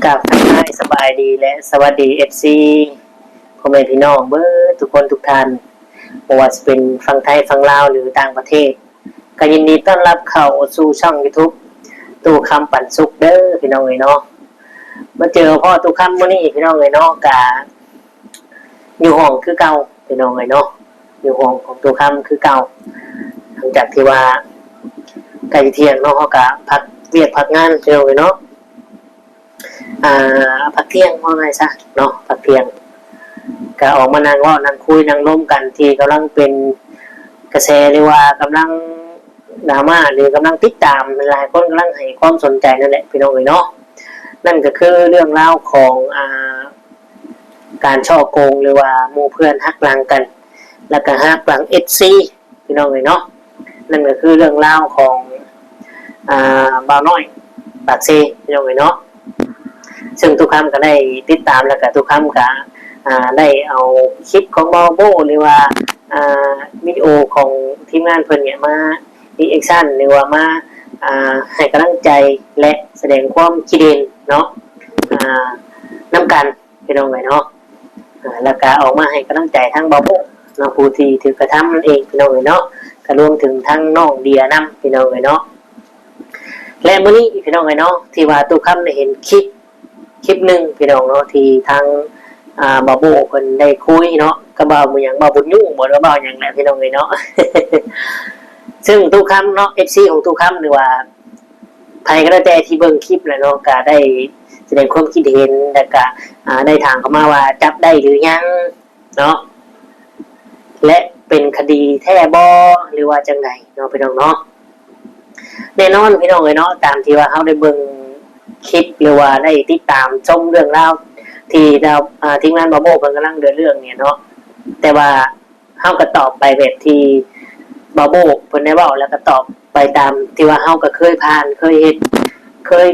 กับทักทายสบายดีและสวัสดีFCพ่อแม่พี่น้องเบิดทุกคนทุกท่านไม่ว่าจะเป็นฝั่งไทยฝั่งลาวหรือต่างประเทศก็ยินดีต้อนรับเข้าสู่ช่อง YouTube ตู้คำปั่นสุกเด้อพี่น้องเอ้ยเนาะมาเจอพ่อตู้คำมื้อนี้พี่น้องเอ้ยเนาะกะอยู่ห้องคือเก่าพี่น้องเอ้ยเนาะอยู่ห้องของตู้คำคือเก่าหลังจากที่ว่าใกล้เที่ยงเนาะเฮาก็พักเวียกพักงานพี่น้องเอ้ยเนาะพักเที่ยงว่าไงซะเนาะพักเที่ยงก็ออกมานั่งว่านั่งคุยนั่งล้มกันที่กำลังเป็นกระแสหรือว่ากำลังดราม่าหรือกำลังติดตามหลายคนกำลังให้ความสนใจนั่นแหละพี่น้องเอ๋ยเนาะนั่นก็คือเรื่องราวของการช่อโกงหรือว่าหมู่เพื่อนฮักหลังกันแล้วก็ฮักหลังFCพี่น้องเอ๋ยเนาะนั่นก็คือเรื่องราวของบ่าวน้อยปากเซพี่น้องเอ๋ยเนาะซึ่งทุกคำก็ได้ติดตามแล้วก็ทุกคำก็ได้เอาคลิปของบอโบหรือว่าวิดีโอของทีมงานเพิ่นเนี่ยมารีแอคชั่นหรือว่ามาให้กำลังใจและแสดงความคิดเห็นเนาะน้ำกันพี่น้องเนาะแล้วก็ออกมาให้กำลังใจทั้งบอโบเนาะผู้ที่ถือกระทำนั่นเองพี่น้องเนาะก็รวมถึงทั้งน้องเดียนำพี่น้องเนาะและมื้อนี้พี่น้องเนาะที่ว่าทุกคำได้เห็นคลิปหนึ่งพี่น้องเนาะที่ทางบาโบคนได้คุยเนาะก็บ่าวมืออย่างบ่าวบุญยุ่งหมดว่าบ่าวอย่างแหละพี่น้องเลยเนาะ ซึ่งทุกคำเนาะ FC ของทุกคำหรือว่าใครก็ได้แต่ที่เบิ่งคลิปเลยเนาะก็ได้แสดงความคิดเห็นแล้วก็ได้ถามเข้ามาว่าจับได้หรือยังเนาะและเป็นคดีแท้บ่หรือว่าจังไงเนาะพี่น้องเนาะแน่นอนพี่น้องเลยเนาะตามที่ว่าเขาได้เบิ่งคลิปหรือว่าได้ติดตามชมเรื่องราวที่เราทีมงานบาโบเพิ่นกำลังเดินเรื่องเนี่ยเนาะแต่ว่าเฮาก็ตอบไปแบบที่บาโบเพิ่นได้เว้าแล้วก็ตอบไปตามที่ว่าเฮาก็เคยผ่านเคยเฮ็ดเคย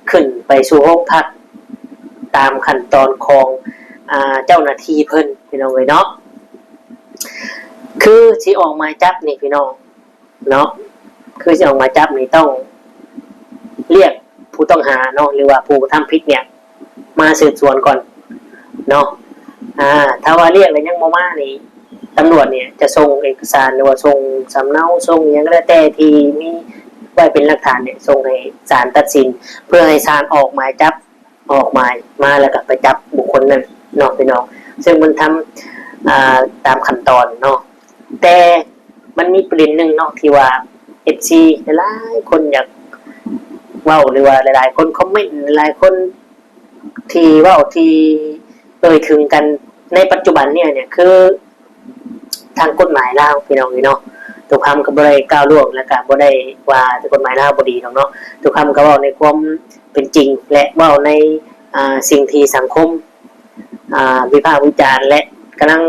ขึ้นไปสู่ห้องพักตามขั้นตอนของเจ้าหน้าที่เพิ่นพี่น้องเอ้ยเนาะคือสิออกหมายจับนี่พี่น้องเนาะคือสิออกหมายจับนี่ต้องเรียกผู้ต้องหาเนาะหรือว่าผู้ทำผิดเนี่ยมาสืบสวนก่อนเนาะถ้าว่าเรียกแล้วยังบ่มานี่ตำรวจเนี่ยจะส่งเอกสารหรือว่าส่งสำเนาส่งหยังก็แล้วแต่ที่มีไว้เป็นหลักฐานเนี่ยส่งให้ศาลตัดสินเพื่อให้ศาลออกหมายจับออกหมายมาแล้วก็ไปจับบุคคลนั้นเนาะพี่น้องซึ่งมันทำตามขั้นตอนเนาะแต่มันมีประเด็นนึงเนาะที่ว่า FC หลายคนอยากเว้าหรือว่าหลายๆคนคอมเมนต์หลายคนที่ว่าที่ถึงกันในปัจจุบันเนี่ยคือทางกฎหมายลาวพี่น้องเนาะทุกคำก็บ่ได้ก้าวล่วงแล้วก็บ่ได้ว่ากฎหมายลาวบ่ดีเนาะทุกคำก็เว้าในความเป็นจริงและเว้าในสิ่งที่สังคมวิพากษ์วิจารณ์และกำลัง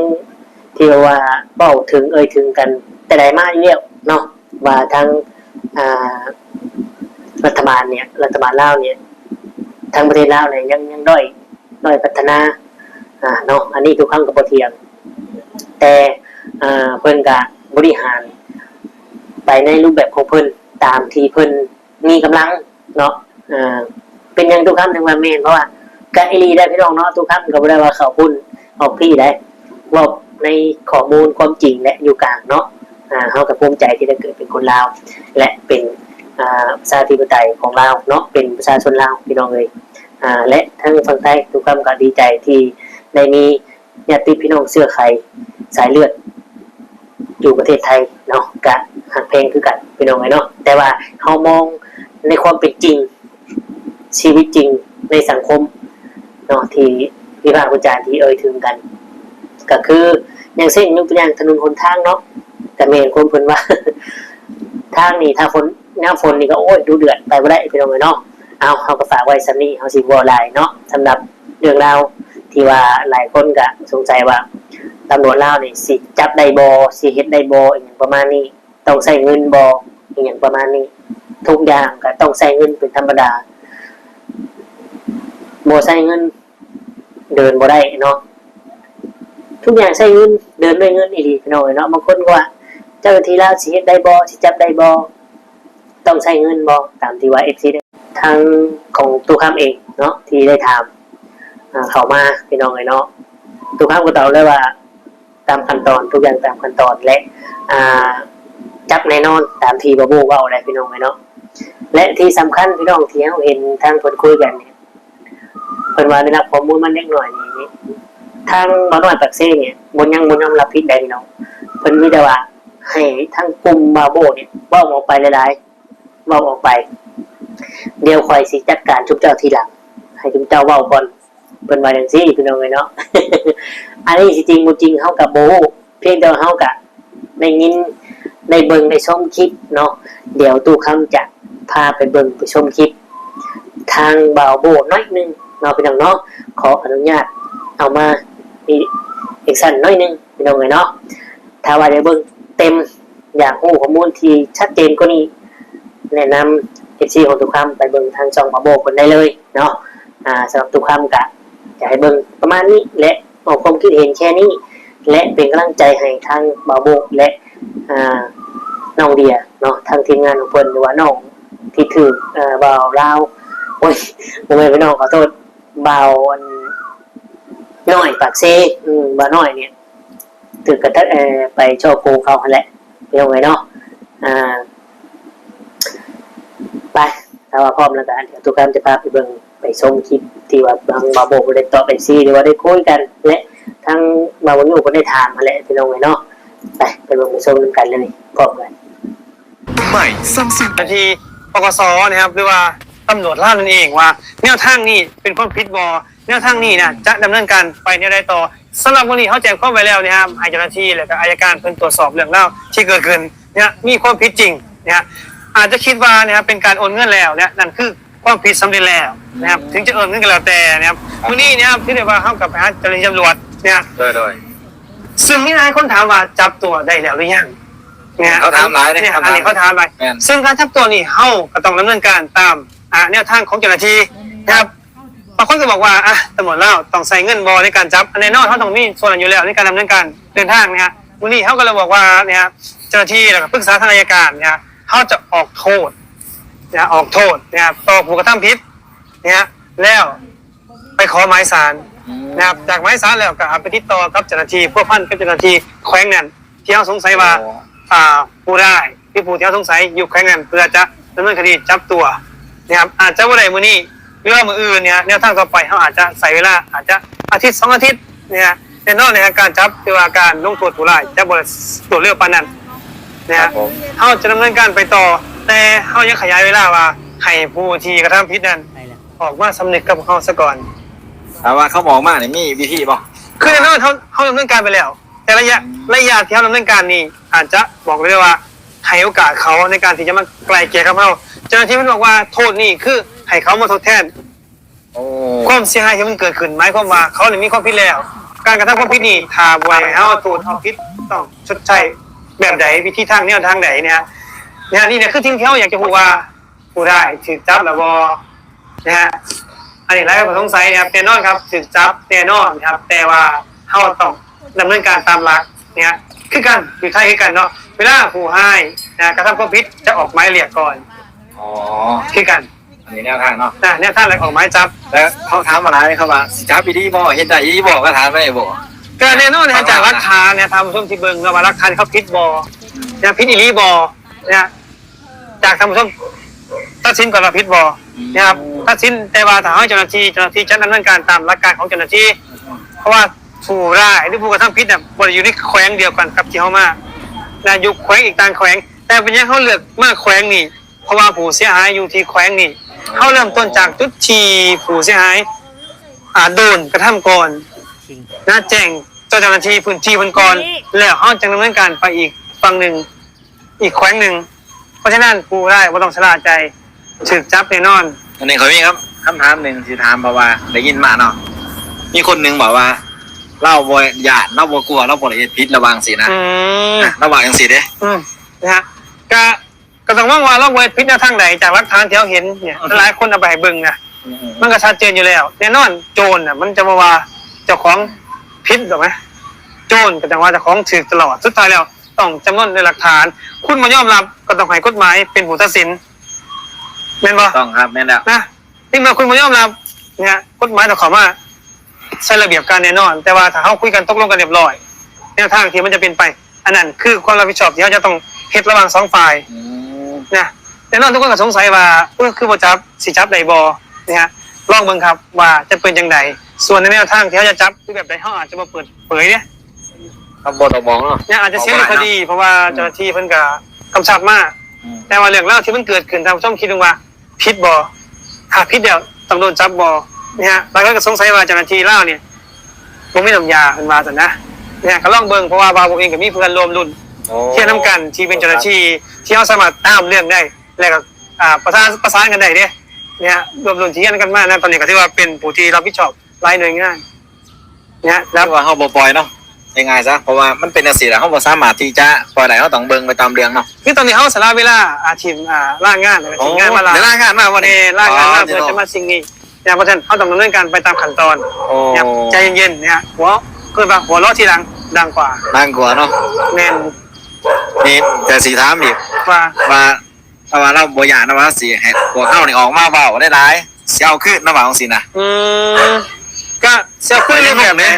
ที่ว่าเว้าถึงถึงกันแต่ใดมาอยู่แล้วเนาะว่าทางรัฐบาลลาวเนี่ยทางประเทศลาวเนี่ยยังด้อยพัฒนาเนาะอันนี้ทุกครั้งก็บ่เถียงแต่เพิ่นก็บริหารไปในรูปแบบของเพิ่นตามที่เพิ่นมีกำลังเนาะเป็นอย่างทุกครั้งถึงว่าแม่นเพราะว่าก็อีหลีได้พี่น้องเนาะทุกครั้งก็บ่ได้ว่าเขาพุ่นออกพี่ได้ว่าในข้อมูลความจริงและอยู่กลางเนาะเฮาก็ภูมิใจที่ได้เกิดเป็นคนลาวและเป็นประชาธิปไตยของลาวเนาะเป็นประชาชนลาวพี่น้องเอ้ยและทั้งฝั่งไทยทุกคำก็ดีใจที่ได้มีญาติพี่น้องเสื้อไขสายเลือดอยู่ประเทศไทยเนาะกะหักเพลงคือกันพี่น้องเนาะแต่ว่าเขามองในความเป็นจริงชีวิตจริงในสังคมเนาะที่วิพากษ์วิจารณ์ที่ถึงกันก็คืออย่างเช่นยกตัวอย่างถนนหนทางเนาะแต่เมนคนเพิ่นว่า ทางนี้ถ้าฝนน้ำฝนนี่ก็โอ้ยดูเดือดไปบ่ได้พี่น้องเนาะเอาก็ฝากไว้ซ้ำนี้เฮาสิบ่หลายเนาะสำหรับเรื่องราวที่ว่าหลายคนก็สงสัยว่าตำรวจลาวนี่สิจับได้บ่สิเฮ็ดได้บ่อีหยังประมาณนี้ต้องใช้เงินบ่อีหยังประมาณนี้ทุกอย่างก็ต้องใช้เงินเป็นธรรมดาบ่ใช้เงินเดินบ่ได้เนาะทุกอย่างใช้เงินเดินด้วยเงินอีหลีพี่น้องเนาะบางคนก็ว่าเจ้าหน้าที่ลาวสิเฮ็ดได้บ่สิจับได้บ่ต้องใช้เงินบ่ตามที่ว่า FC ทางของตู้ค้ำเองเนาะที่ได้ถามเข้ามาพี่น้องเนาะตู้ค้ำก็ตอบเลยว่าตามขั้นตอนทุกอย่างตามขั้นตอนและจับแน่นอนตามที่บาโบว่าอะไรพี่น้องเนาะและที่สำคัญพี่น้องที่เราเห็นทางคนคุยกันเนี่ยเป็นว่าได้รับข้อมูลมันเล็กหน่อยนี่ทางบาโนปักเซ่เนี่ยบนยังรับผิดได้พี่น้องเพิ่นมีแต่ว่าให้ทางกลุ่มบาโบเนี่ยเว้าออกไปหลายๆเว้าออกไปเดี๋ยวคอยสิจัดการทุกเจ้าทีหลังให้ทุกเจ้าเว้าก่อนเพิ่นว่าจังซี่พี่น้องเนาะ อันนี้จริงบ่จริงเฮากับโบเพียงแต่เฮาก็ได้ยินได้เบิ่งได้ชมคลิปเนาะเดี๋ยวตู้คำจะพาไปเบิ่งไปชมคลิปทางบ่าวโบน้อยนึงเนาะพี่น้องเนาะขออนุญาตเอามาอีกสั้นน้อยนึงพี่น้องเนาะถ้าว่าได้เบิ่งเต็มอยากรู้ข้อมูลที่ชัดเจนกว่านี้แนะนำ FC ของตู้คำไปเบิ่งทางช่องบ่าวโบคนได้เลยเนาะสำหรับตู้คำก็จะให้เบิ่งประมาณนี้และออกความคิดเห็นแค่นี้และเป็นกำลังใจให้ทางบ่าวโบและน้องเดียเนาะทางทีมงานของเพิ่นหรือว่าน้องที่ถือบ่าวลาวโอ้ยบ่แม่นพี่น้องขอโทษบ่าวน้อยปากเซ่บ่าวน้อยเนี่ยถือกระทะไปช่อโกงเขาหั่นแหละเป็นยังไงเนาะไปถ้าว่าพร้อมแล้วกันเดี๋ยวทุกท่านจะพาไปเบิ่งไปชมคลิปที่ว่าบางบ่าวโบได้ตอบเป็นซีหรือว่าได้คุยกันและทั้งบ่าวอยู่ก็ได้ถามมาแล้วเป็นยังไงเนาะไปเบิ่งไปชมกันเลยพร้อมกันใหม่ซัมซุงนาทีปกสนะครับหรือว่าตำรวจล่านั่นเองว่าแนวทางนี้เป็นความผิดบอแนวทางนี้นะจะดำเนินการไปในใดต่อสำหรับวันนี้เขาแจ้งข้อไว้แล้วนะครับให้เจ้าหน้าที่และก็อัยการเพิ่นตรวจสอบเรื่องเล่าที่เกิดขึ้นเนี่ยมีความผิดจริงเนี่ยอาจจะคิดว่านะครับเป็นการโอนเงินแล้วเนี่ยนั่นคือความผิดสำเร็จแล้วนะครับถึงจะโอนเงินกันแล้วแต่นะครับวันนี้นะครับที่เรียกว่าเข้ากับเจ้าหน้าที่ตำรวจเนี่ยโดยซึ่งมีหลายคนถามว่าจับตัวได้แล้วหรือยังเนี่ยเขาถามหลายเนี่ยอันนี้เขาถามไปซึ่งการจับตัวนี่เฮาก็ต้องดำเนินการตามแนวทางของเจ้าหน้าที่นะครับบางคนก็บอกว่าตำรวจแล้วต้องใส่เงินบอในการจับแน่นอนเขาต้องมีส่วนอยู่แล้วในการดำเนินการเดินทางนะฮะวันนี้เขาก็เลยบอกว่าเนี่ยเจ้าหน้าที่แล้วก็ปรึกษาทางอัยการเนี่ยเขาจะออกโทษนะออกโทษนะครับต่อผู้กระทำผิดเนี่ยแล้วไปขอหมายศาลนะครับจากหมายศาลแล้วก็เอาไปติดต่อกับเจ้าหน้าที่พวกพันกับเจ้าหน้าที่แขวงนั้นที่เขาสงสัยว่าผู้ได้ที่ผู้ที่เขาสงสัยอยู่แขวงนั้นเพื่อจะดำเนินคดีจับตัวนะครับอาจจะวันใดมื้อนี้หรือว่ามื้ออื่นเนี่ยแนวทางต่อไปเขาอาจจะใส่เวลาอาจจะอาทิตย์2 อาทิตย์เนี่ยแน่นอนในการจับคือว่าการลงโทษผู้ร้ายจะบ่ตรวจเร็วปานนั้นนะเขาจะดำเนินการไปต่อแต่เขายังขยายเวลาว่าให้ผู้ที่กระทำผิดนั้นออกมาสำนึกกับเขาซะก่อนถามว่าเขาบอกมาเนี่ยมีวิธีบ่คือแน่นอนเขาดำเนินการไปแล้วแต่ระยะที่เขาดำเนินการนี่อาจจะบอกเลยว่าให้โอกาสเขาในการที่จะมาไกลเกลี่ยกับเขาเจ้าหน้าที่มันบอกว่าโทษนี่คือให้เขามาทดแทนความเสียหายที่มันเกิดขึ้นหมายความว่าเขาเนี่ยมีความผิดแล้วการกระทำความผิดนี่ถ้าบ่ให้เขาถูกเอาผิดต้องชดใช้แบบใดวิธีทางแนวทางใดเนี่ยนี่เนี่ยคือทิ้งเขาอยากจะพูดว่าผู้ได้ถูกจับแล้วบ่นะฮะอันนี้หลายคนสงสัยนะครับแน่นอนครับถูกจับแน่นอนครับแต่ว่าเขาต้องดำเนินการตามหลักเนี่ยคือกันอยู่ไทยคือกันเนาะเวลาผู้ให้กระทำความผิดจะออกหมายเรียกก่อนคือกันอันนี้แนวทางเนาะแนวทางอะไรออกหมายจับแล้วเขาถามมาหลายเขาว่าจับปีดีบ่เห็นได้อีบ่ก็ถามไปบ่ก็แน่นอนนะจากหลักฐานเนี่ยทำส้มที่เบิ่งว่าหลักฐานเขาผิดบ่เนี่ยผิดอีหลีบ่เนี่ยจากทำส้มตัดสินก่อนว่าผิดบ่นะครับตัดสินแต่ว่าถ้าให้เจ้าหน้าที่จะดำเนินการตามหลักการของเจ้าหน้าที่เพราะว่าผู้ร้ายหรือผู้กระทำผิดเนี่ยบริอยู่ในแขวงเดียวกันกับที่เขามาอยู่แขวงอีกต่างแขวงแต่เป็นยังเขาเลือกมาแขวงนี่เพราะว่าผู้เสียหายอยู่ที่แขวงนี่เขาเริ่มต้นจากจุดที่ผู้เสียหายโดนกระทำก่อนแจ้งเจ้าหน้าที่พื้นที่บนก่อนแล้วเขาจะดำเนินการไปอีกฝั่งหนึ่งอีกแขวงหนึ่งเพราะฉะนั้นผู้ร้ายไม่ต้องชะล่าใจถึกจับแน่นอนอันนี้เขามีครับคำถามหนึ่งที่ถามเพราะว่าได้ยินมาเนาะมีคนหนึ่งบอกว่าเล่าบ่หยาดเล่าบ่กลัวเล่าบ่ละเอียดพิษระวังสินะระวังอย่างสิเด้นะฮะก็ต้องว่าเล่าบ่พิษในทางไหนจากหลักฐานที่เราเห็นเนี่ยหลายคนเอาไปเบิ่งนะมันก็ชัดเจนอยู่แล้วแน่นอนโจรน่ะมันจะมาว่าเจ้าของพิษหรอไหมโจรก็จะว่าเจ้าของถือตลอดสุดท้ายแล้วต้องจำนวนในหลักฐานคุณมายอมรับก็ต้องให้กฎหมายเป็นผู้ตัดสิน แม่นบ่ ต้องครับแม่นแล้ว นะที่มาคุณบ่ยอมรับเนี่ยกฎหมายต้องเข้ามาใช้ระเบียบการแน่นอน แต่ว่าถ้าเฮาคุยกันตกลงกันเรียบร้อยแนวทางที่มันจะเป็นไปอันนั้นคือความรับผิดชอบที่เราจะต้องเฮ็ดระหว่าง2ฝ่ายนะแน่นอนทุกคนก็สงสัยว่าคือบ่จับสิจับได้บ่นะฮะลองเบิ่งครับว่าจะเป็นจังไดส่วนในแนวทางที่เขาจะจับคือแบบใดเฮาอาจจะมาเปิดเผยเนี่ย ตำบลตะบองเนาะ เนี่ยอาจจะเสียในคดีเพราะว่าเจ้าหน้าที่เพิ่นก็กำชับมาแต่ว่าเรื่องเล่าวที่มันเกิดขึ้นท่านผู้ชมคิดว่าผิดบ่ถ้าผิดเดี๋ยวต้องโดนจับบ่เนี่ยฮะบางคนก็สงสัยว่าเจ้าหน้าที่ลาวเนี่ยบ่มีน้ำยาเพิ่นว่าซั่นนะเนี่ยก็ลองเบิ่งเพราะว่าบางผมเองก็มีเพื่อนร่วมรุ่นเที่ยวนํกันที่เป็นเจ้าหน้าที่ที่เฮาสามารถตามเรื่องได้แล้วก็ประสานกันได้เด้เนี่ยรวมรุ่นที่เรียนกันมานะตอนนี้ก็ถือว่าเป็นผู้ที่รับผิดชอบหลายหน่วยงานเนี่ยแล้ แล้ว วว่าเฮาบ่ปล่อยเนาะยังไงซะเพราะว่ามันเป็นจังซี่ล่ะเฮาบ่สามารถที่จะปล่อยได้เฮาต้องเบิ่งไปตามเรื่องเนาะ คือตอนนี้เขาสละเวลาทีมล่างานทีมงานมา เดี๋ยวล่างานมาวันนี้ ล่างานมาเพื่อจะมาสิ่งนี้เนี่ยเพราะฉะนั้นเขาต้องดำเนินการไปตามขั้นตอนเนี่ยใจเย็นๆเนี่ยหัวคือแบบหัวล้อทีหลังดังกว่า น่ากลัวเนาะ แน่น นี่แต่สิถามอีก ว่า ว่าถ้าว่าเราบ่อยากนะว่าสิให้พวกเฮานี่ออกมาเว้าได้หลายสิเอาคืนนะว่าจังซี่นะ ก็เซลขึ้นในรูปแบบนี้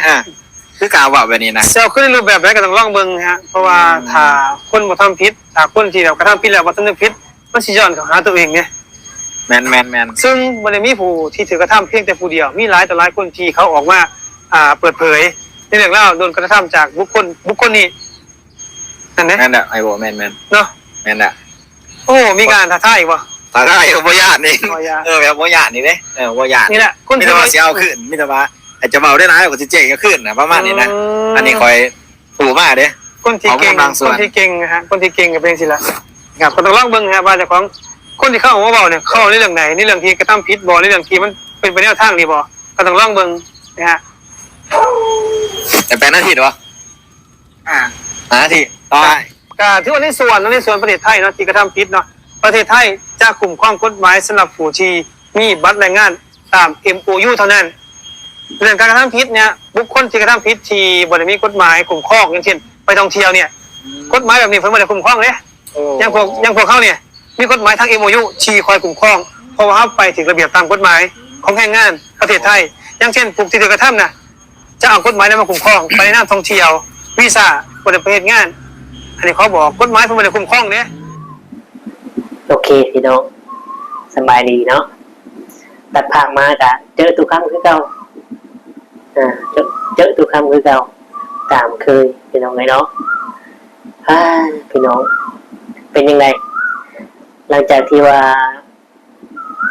คือกาว่าแบบนี้นะ เซลขึ้นในรูปแบบนี้ก็ต้องลองเบิ่งฮะเพราะว่าถ้าคนบ่ทำผิดถ้าคนที่แบบกระทำผิดแล้วบ่สำนึกผิดมันสิย้อนเข้าหาตัวเองเนี่ย แม่น ซึ่งบ่ได้มีผู้ที่ถือกระทำเพียงแต่ผู้เดียวมีหลายต่อหลายคนที่เขาออกมาเปิดเผยในเรื่องราวโดนกระทำจากบุคคลนี้นั่นแหละ แม่นแหละไอ้บ่แม่น เนาะ แม่นแหละ โอ้มีการท้าทายอีกบ่ ถ้าได้บ่ญาตินี่ บ่ญาติ แบบบ่ญาตินี่เด้บ่ญาติ นี่แหละคน มี ที่ แต่ว่าสิเอาคืนมีแต่ว่าอาจจะเว้าได้หลายกว่าสิเจ๊ก็คืนนะประมาณนี้นะอันนี้คอยตู่มาเด้ คนที่เก่ง เอากำลังส่ ค วน นที่เก่งนะฮะคนที่เก่งก็เป็นสิละครับก็ต้องลองเบิ่งฮะว่าเจ้าของคนที่เข้าออกมาเว้าเนี่ยเข้าในเรื่องไหนในเรื่องที่กระทำผิดบ่ในเรื่องที่มันเป็นไปแนวทางนี่บ่ก็ต้องลองเบิ่งนะฮะ แต่เป็นหน้าที่เหรอหน้าที่ต่อ ก็ถือว่าในส่วนประเทศไทยเนาะที่กระทำผิดเนาะประเทศไทยจะคุ้มครองกฎหมายสำหรับผู้ที่มีบัตรแรงงานตาม MOU เท่านั้นเรื่องการกระทำผิดเนี่ยบุคคลที่กระทำผิดที่บ่ได้มีกฎหมายคุ้มครองอย่างเช่นไปท่องเที่ยวเนี่ยกฎหมายแบบนี้เพิ่นบ่ได้คุ้มครองเด้อย่างพวกเขาเนี่ยมีกฎหมายทาง MOU ที่คอยคุ้มครองเพราะว่าเฮาไปถึงระเบียบตามกฎหมายของแรงงานประเทศไทยอย่างเช่นผู้ที่ถูกกระทำน่ะจะเอากฎหมายนั้นมาคุ้มครองไปในนามท่องเที่ยววีซ่าบ่ได้ไปเฮ็ดงานอันนี้เขาบอกกฎหมายเพิ่นบ่ได้คุ้มครองเด้ โอเคพี่น้องสบายดีเนาะตัดภาพมากะเจอตุกคำคือเก่าเจอตุกคำคือเก่าตามเคยพี่น้องไงเนาะพี่น้องเป็นยังไงหลังจากที่ว่า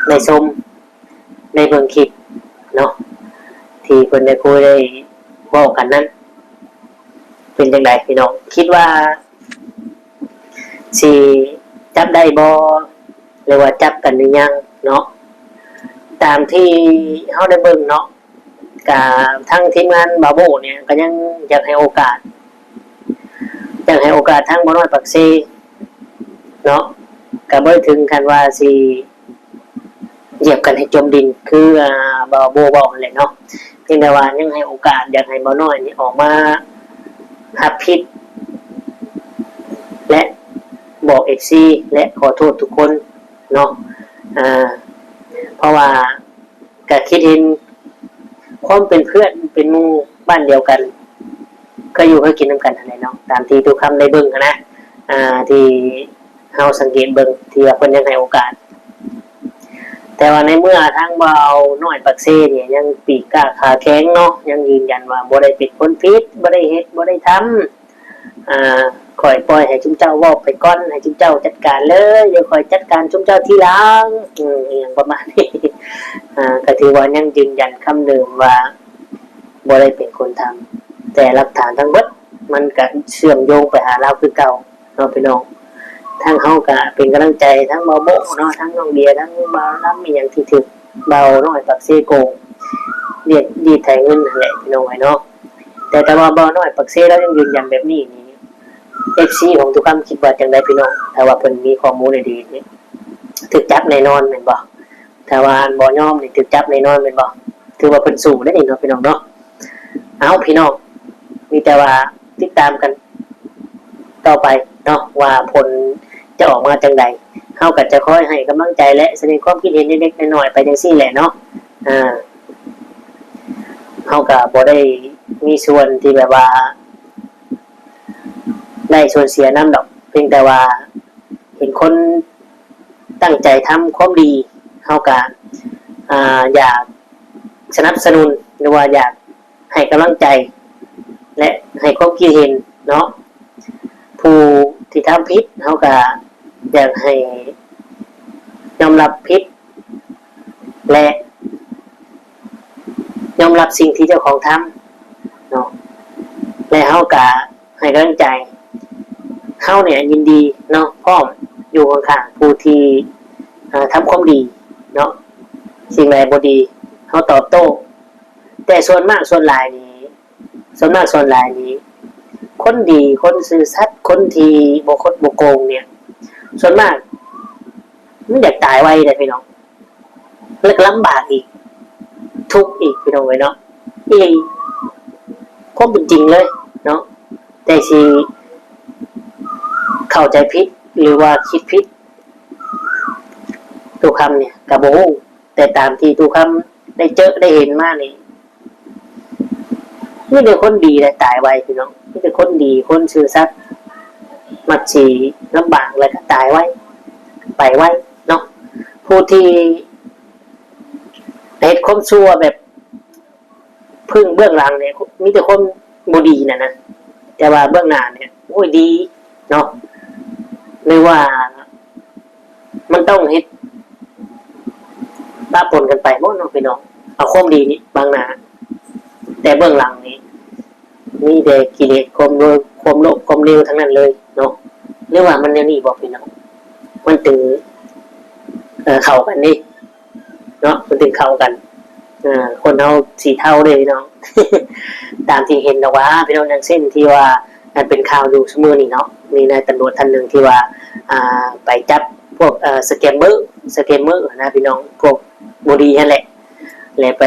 ในชมในเบิ่งคลิปเนาะที่คนได้คุยได้บอกกันนั้นเป็นยังไงพี่น้องคิดว่าสิจับได้บ่หรือว่าจับกันหรือยังเนาะตามที่เฮาได้เบิ่งเนาะกับทั้งทีมงานบาโบเนี่ยก็ยังอยากให้โอกาสทั้งบ่น้อยปักซีเนาะก็บ่ถึงขั้นว่าสิเหยียบกันให้จมดินคือบาโบบอกนั่นแหละเนาะเพียงแต่ว่ายังให้โอกาสอยากให้บ่น้อยนี่ออกมารับผิดและบอก FC และขอโทษทุกคนเนาะเพราะว่าก็คิดเห็นความเป็นเพื่อนเป็นหมู่บ้านเดียวกันก็อยู่ก็กินน้ำกันอะไรเนาะตามที่ทุกคำได้เบิ่งนะที่เฮาสังเกตเบิ่งที่ว่าเพิ่นยังให้โอกาสแต่ว่าในเมื่อทางเบาน้อยปักเซ่เนี่ยยังปีกกล้าขาแข็งเนาะยังยืนยันว่าบ่ได้เป็นคนผิดบ่ได้เฮ็ดบ่ได้ทำคอยปล่อยให้จุ๊เจ้าเว้าไปก่อนให้จุ๊เจ้าจัดการเลยเดี๋ยวคอยจัดการจุ๊เจ้าทีหลังอย่างประมาณนี้ก็ถือว่ายังยืนยันคำเดิมว่าบ่ได้เป็นคนทำแต่หลักฐานทั้งหมดมันก็เชื่อมโยงไปหาเราคือเก่าเนาะพี่น้องทั้งเฮาก็เป็นกำลังใจทั้งเบาโบเนาะทั้งน้องเดียทั้งเบาน้ำมีอย่างที่ถึกเบาน้อยปักเซโกเรียกดีไทยเงินแหละพี่น้องไว้เนาะแต่ว่าเบาน้อยปักเซแล้วยังยืนยันแบบนี้นี่ FC ของทุกคำคิดว่าจังได๋พี่น้องถ้าว่าเพิ่นมีข้อมูลดีๆนี่ถึกจับแน่นอนแม่นบ่ถ้าว่าบ่ยอมนี่ถึกจับแน่นอนแม่นบ่ถือว่าเพิ่นสู้ได้เนาะพี่น้องเนาะเอาพี่น้องมีแต่ว่าติดตามกันต่อไปเนาะว่าผลจะออกมาจังใด เฮาก็จะคอยให้กำลังใจและแสดงความคิดเห็นเล็กๆน้อยๆไปจังซี่แหละเนาะเฮาก็บ่ได้มีส่วนที่แบบว่าได้ส่วนเสียนำดอกเพียงแต่ว่าเห็นคนตั้งใจทำความดีเฮาก็อยากสนับสนุนหรือว่าอยากให้กำลังใจและให้ความคิดเห็นเนาะผู้ที่ทำผิดเขาก็อยากให้ยอมรับผิดและยอมรับสิ่งที่เจ้าของทำเนาะและเขาก็ให้กำลังใจเขาเนี่ยยินดีเนาะพร้อมอยู่ข้างๆผู้ที่ทำความดีเนาะสิ่งใดบ่ดีเขาตอบโต้แต่ส่วนมากส่วนหลายนี้คนดีคนซื่อสัตย์คนที่บ่คดบ่โกงเนี่ยส่วนมากมันอยากตายไวเลยพี่น้องแล้วก็ลำบากอีกทุกข์อีกพี่น้องเว้ยเนาะอีความเป็นจริงเลยเนาะแต่สิเข้าใจผิดหรือว่าคิดผิดตุคำเนี่ยก็บ่ฮู้แต่ตามที่ตุคำได้เจอได้เห็นมานี่ไม่ได้คนดีเลยตายไวพี่น้องไม่ได้คนดีคนซื่อสัตย์มักสิลำบากเลยก็ตายไวไปไวเนาะผู้ที่เฮ็ดความชั่วแบบพึ่งเบื้องหลังเนี่ยมีแต่คนบ่ดีนะแต่ว่าเบื้องหน้าเนี่ยโอ้ยดีเนาะหรือว่ามันต้องเฮ็ดปะปนกันไปบ่เนาะพี่น้องเอาความดีนี่บางหน้าแต่เบื้องหลังนี้มีแต่กิเลสความโลภความเลวทั้งนั้นเลยเนาะเรียกว่ามันเนี่ยนี่บอกพี่น้องมันถึงเข้ากันนี่เนาะมันถึงเข้ากันคนเฮาสีเท่าเลยพี่น้อง ตามที่เห็นนะว่าพี่น้องอย่างเช่นที่ว่ามันเป็นข่าวอยู่เสมอนี่เนาะมีนายตำรวจท่านหนึ่งที่ว่าไปจับพวกสแกมเมอร์นะพี่น้องพวกบดีนั่นแหละเลยไป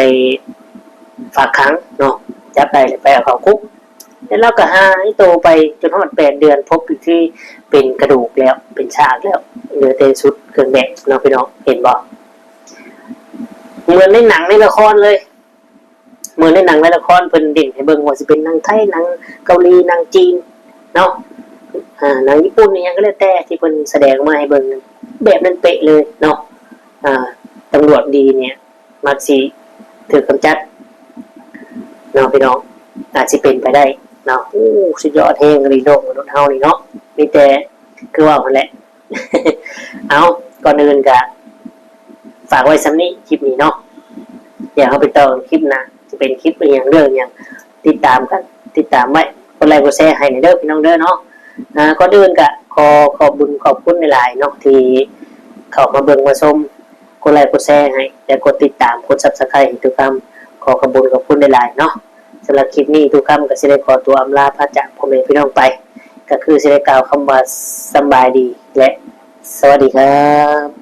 ฝากขังเนาะจับไปเลยไปเอาเข้าคุกแล้วเราก็หายตัวไปจนฮอด8 เดือนพบอีกที่เป็นกระดูกแล้วเป็นซากแล้วเหลือแต่ชุดเครื่องแบบเนาะพี่น้องเห็นบ่เหมือนในหนังในละครเลยเหมือนในหนังในละครเพิ่นเด่นให้เบิ่งว่าสิเป็นหนังไทยหนังเกาหลีหนังจีนเนาะหนังญี่ปุ่นนี่ยังก็แล้วแต่ที่เพิ่นแสดงมาให้เบิ่งแบบนั้นเป๊ะเลยเนาะตำรวจดีเนี่ยมักสิถูกกำจัดเนาะพี่น้องอาจสิเป็นไปได้เนาะสุดยอดแห่งรีโดมนุษย์เฮานี่เนาะมีแต่คือว่ามันแหละ เอาก่อนอื่นก็ฝากไว้ซ้ำนี้คลิปนี้เนาะเดี๋ยวเขาไปต่อคลิปหน้าจะเป็นคลิปอย่างเรื่องอย่างติดตามไว้กดไลค์กดแชร์ให้ในเด้อพี่น้องเด้อเนาะก่อนอื่นก็ขอบคุณหลายๆเนาะที่เข้ามาเบิ่งมาชมกดไลค์กดแชร์ให้และกดติดตามกด Subscribe ให้ทุกคำขอบคุณหลายๆเนาะสำหรับคลิปนี้ทุกคำก็สิได้ขอตัวอำลาพระจากพ่อแม่พี่น้องไปก็คือสิได้กล่าวคำว่าสบายดีและสวัสดีครับ